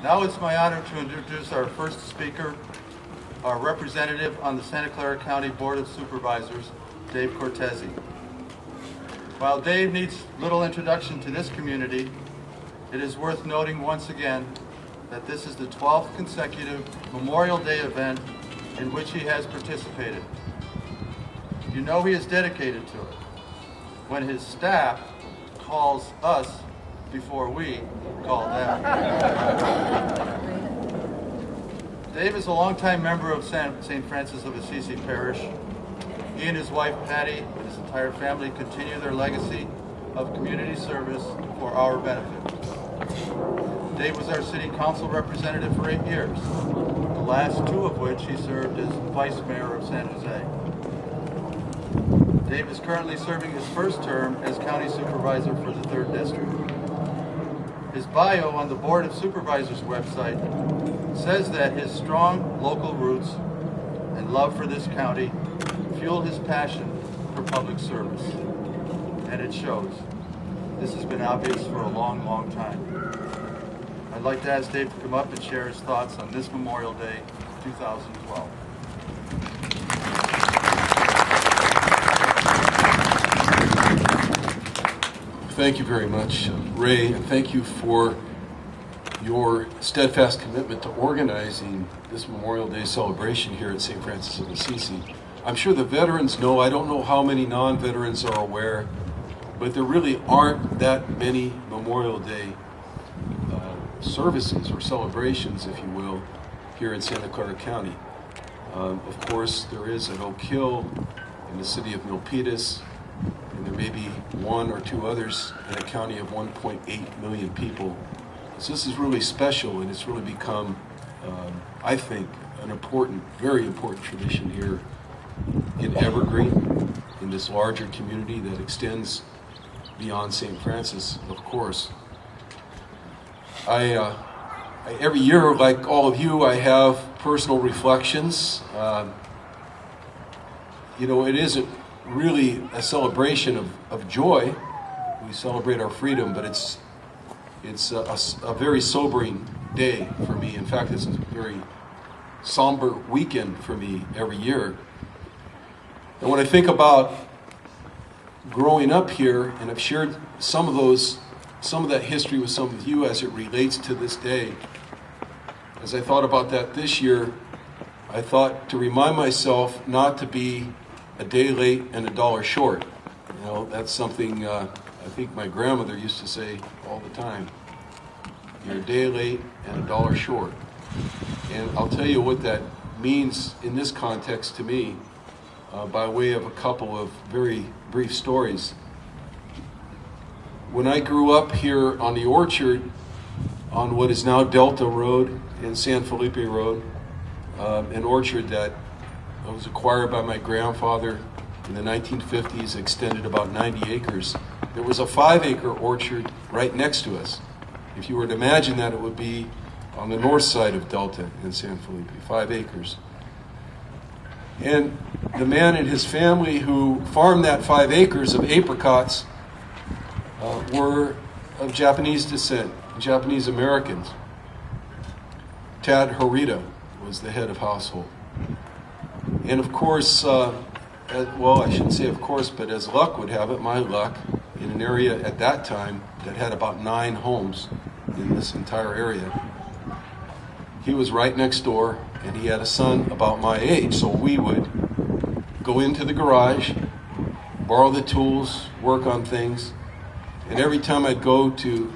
Now it's my honor to introduce our first speaker, our representative on the Santa Clara County Board of Supervisors, Dave Cortese. While Dave needs little introduction to this community, it is worth noting once again that this is the 12th consecutive Memorial Day event in which he has participated. You know he is dedicated to it. When his staff calls us before we call them. Dave is a longtime member of St. Francis of Assisi Parish. He and his wife Patty and his entire family continue their legacy of community service for our benefit. Dave was our city council representative for 8 years, the last 2 of which he served as vice mayor of San Jose. Dave is currently serving his first term as county supervisor for the 3rd District. His bio on the Board of Supervisors website says that his strong local roots and love for this county fuel his passion for public service. And it shows. This has been obvious for a long, long time. I'd like to ask Dave to come up and share his thoughts on this Memorial Day 2012. Thank you very much, Ray, and thank you for your steadfast commitment to organizing this Memorial Day celebration here at St. Francis of Assisi. I'm sure the veterans know, I don't know how many non-veterans are aware, but there really aren't that many Memorial Day services or celebrations, if you will, here in Santa Clara County. Of course, there is at Oak Hill, in the city of Milpitas, and there may be 1 or 2 others in a county of 1.8 million people. So this is really special, and it's really become, I think, an important, very important tradition here in Evergreen, in this larger community that extends beyond St. Francis, of course. Every year, like all of you, I have personal reflections. You know, it isn't really a celebration of joy. We celebrate our freedom, but it's a very sobering day for me. In fact, it's a very somber weekend for me every year. And when I think about growing up here, and I've shared some of that history with some of you as it relates to this day, as I thought about that this year, I thought to remind myself not to be a day late and $1 short. You know, that's something I think my grandmother used to say all the time. You're a day late and $1 short. And I'll tell you what that means in this context to me by way of a couple of very brief stories. When I grew up here on the Orchard, on what is now Delta Road and San Felipe Road, an orchard that was acquired by my grandfather in the 1950s, extended about 90 acres. There was a 5-acre orchard right next to us. If you were to imagine that, it would be on the north side of Delta in San Felipe, 5 acres. And the man and his family who farmed that 5 acres of apricots were of Japanese descent, Japanese Americans. Tad Harita was the head of household. And of course, well, I shouldn't say of course, but as luck would have it, my luck, in an area at that time that had about 9 homes in this entire area, he was right next door, and he had a son about my age. So we would go into the garage, borrow the tools, work on things, and every time I'd go to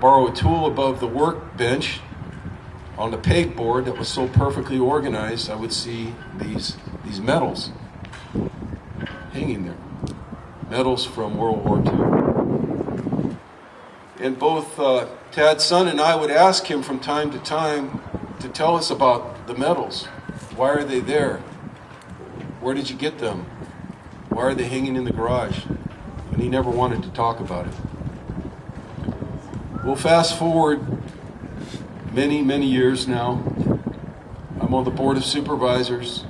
borrow a tool above the workbench on the pegboard that was so perfectly organized, I would see these medals hanging there. Medals from World War II. And both Tad's son and I would ask him from time to time to tell us about the medals. Why are they there? Where did you get them? Why are they hanging in the garage? And he never wanted to talk about it. Well, fast forward many, many years now. I'm on the Board of Supervisors.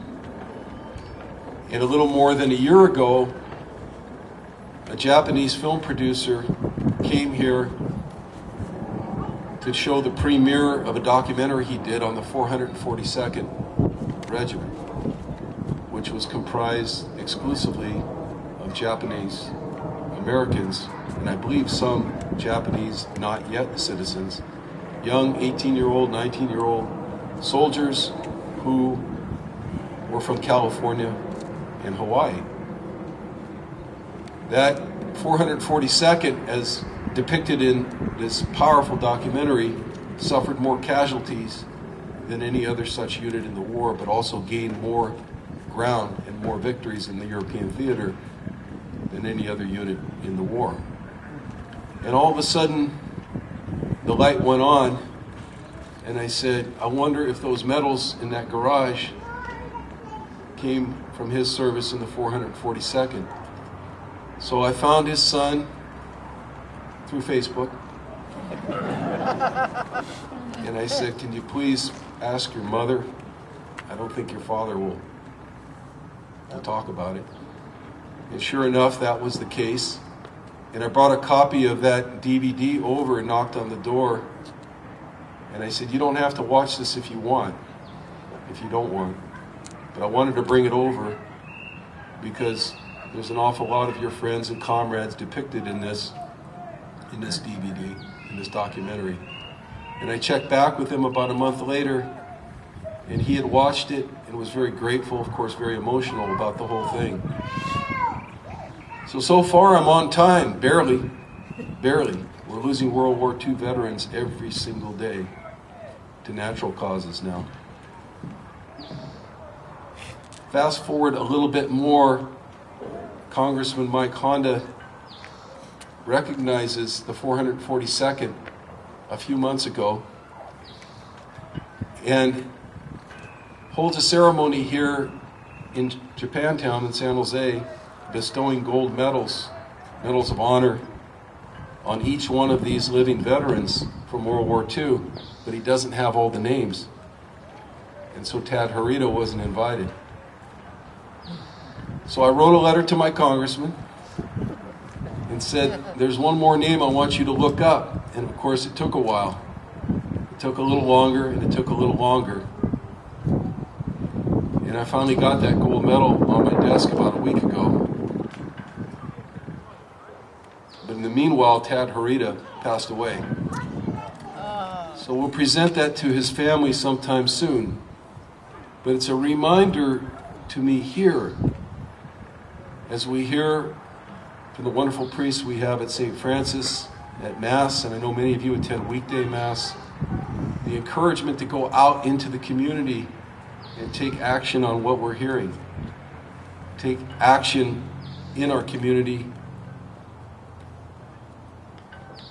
And a little more than a year ago, a Japanese film producer came here to could show the premiere of a documentary he did on the 442nd Regiment, which was comprised exclusively of Japanese Americans, and I believe some Japanese not yet citizens, young 18-year-old, 19-year-old soldiers who were from California and Hawaii. That 442nd, as depicted in this powerful documentary, suffered more casualties than any other such unit in the war, but also gained more ground and more victories in the European theater than any other unit in the war. And all of a sudden, the light went on, and I said, I wonder if those medals in that garage came from his service in the 442nd. So I found his son through Facebook, and I said, can you please ask your mother? I don't think your father will talk about it. And sure enough, that was the case. And I brought a copy of that DVD over and knocked on the door. And I said, you don't have to watch this if you want, if you don't want. But I wanted to bring it over because there's an awful lot of your friends and comrades depicted in this DVD, in this documentary. And I checked back with him about a month later, and he had watched it and was very grateful, of course, very emotional about the whole thing. So far I'm on time, barely. We're losing World War II veterans every single day to natural causes now. Fast forward a little bit more, Congressman Mike Honda recognizes the 442nd a few months ago and holds a ceremony here in Japantown in San Jose, bestowing gold medals of honor on each one of these living veterans from World War II, but he doesn't have all the names. And so Tad Harita wasn't invited. So I wrote a letter to my congressman and said, there's one more name I want you to look up. And of course it took a while. It took a little longer, and it took a little longer. And I finally got that gold medal on my desk about a week ago. But in the meanwhile, Tad Harita passed away. So we'll present that to his family sometime soon. But it's a reminder to me here, as we hear from the wonderful priests we have at St. Francis at Mass, and I know many of you attend weekday Mass, the encouragement to go out into the community and take action on what we're hearing. Take action in our community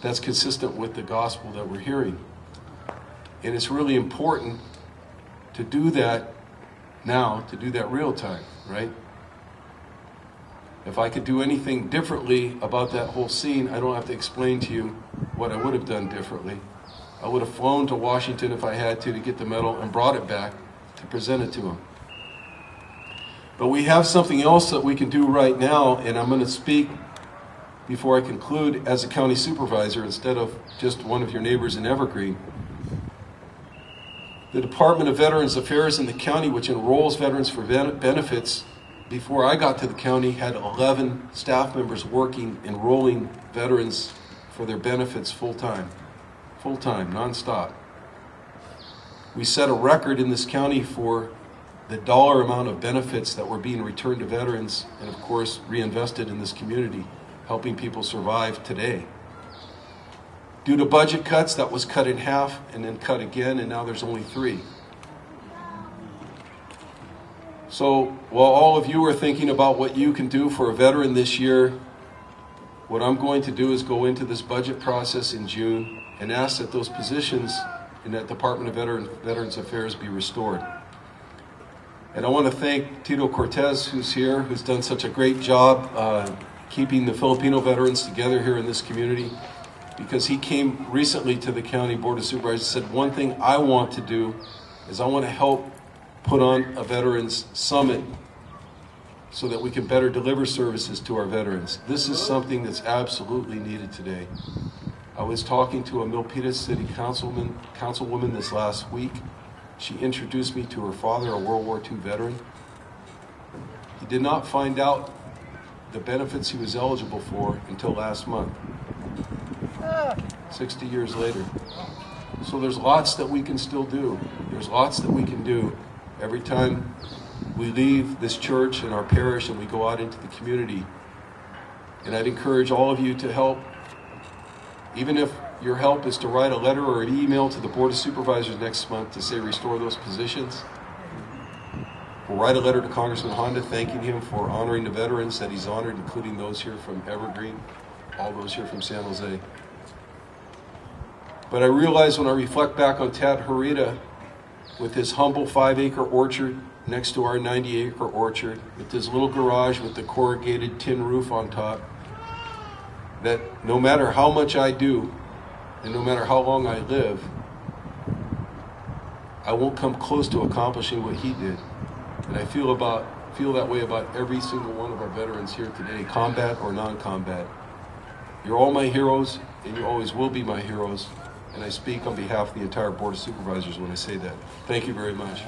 that's consistent with the gospel that we're hearing. And it's really important to do that now, to do that real time, right? If I could do anything differently about that whole scene, I don't have to explain to you what I would have done differently. I would have flown to Washington if I had to get the medal and brought it back to present it to him. But we have something else that we can do right now, and I'm going to speak before I conclude as a county supervisor instead of just one of your neighbors in Evergreen. The Department of Veterans Affairs in the county, which enrolls veterans for benefits, before I got to the county, had 11 staff members working, enrolling veterans for their benefits full-time, nonstop. We set a record in this county for the dollar amount of benefits that were being returned to veterans and, of course, reinvested in this community, helping people survive today. Due to budget cuts, that was cut in half and then cut again, and now there's only 3. So while all of you are thinking about what you can do for a veteran this year, what I'm going to do is go into this budget process in June and ask that those positions in that Department of Veterans Affairs be restored. And I want to thank Tito Cortese, who's here, who's done such a great job keeping the Filipino veterans together here in this community, because he came recently to the County Board of Supervisors and said, one thing I want to do is I want to help put on a Veterans Summit so that we can better deliver services to our veterans. This is something that's absolutely needed today. I was talking to a Milpitas City councilwoman this last week. She introduced me to her father, a World War II veteran. He did not find out the benefits he was eligible for until last month, 60 years later. So there's lots that we can still do. There's lots that we can do every time we leave this church and our parish and we go out into the community. And I'd encourage all of you to help, even if your help is to write a letter or an email to the Board of Supervisors next month to say restore those positions. We'll write a letter to Congressman Honda thanking him for honoring the veterans that he's honored, including those here from Evergreen, all those here from San Jose. But I realize when I reflect back on Tad Harita with his humble 5-acre orchard next to our 90-acre orchard, with his little garage with the corrugated tin roof on top, that no matter how much I do and no matter how long I live, I won't come close to accomplishing what he did. And I feel that way about every single one of our veterans here today, combat or non-combat. You're all my heroes, and you always will be my heroes. And I speak on behalf of the entire Board of Supervisors when I say that. Thank you very much.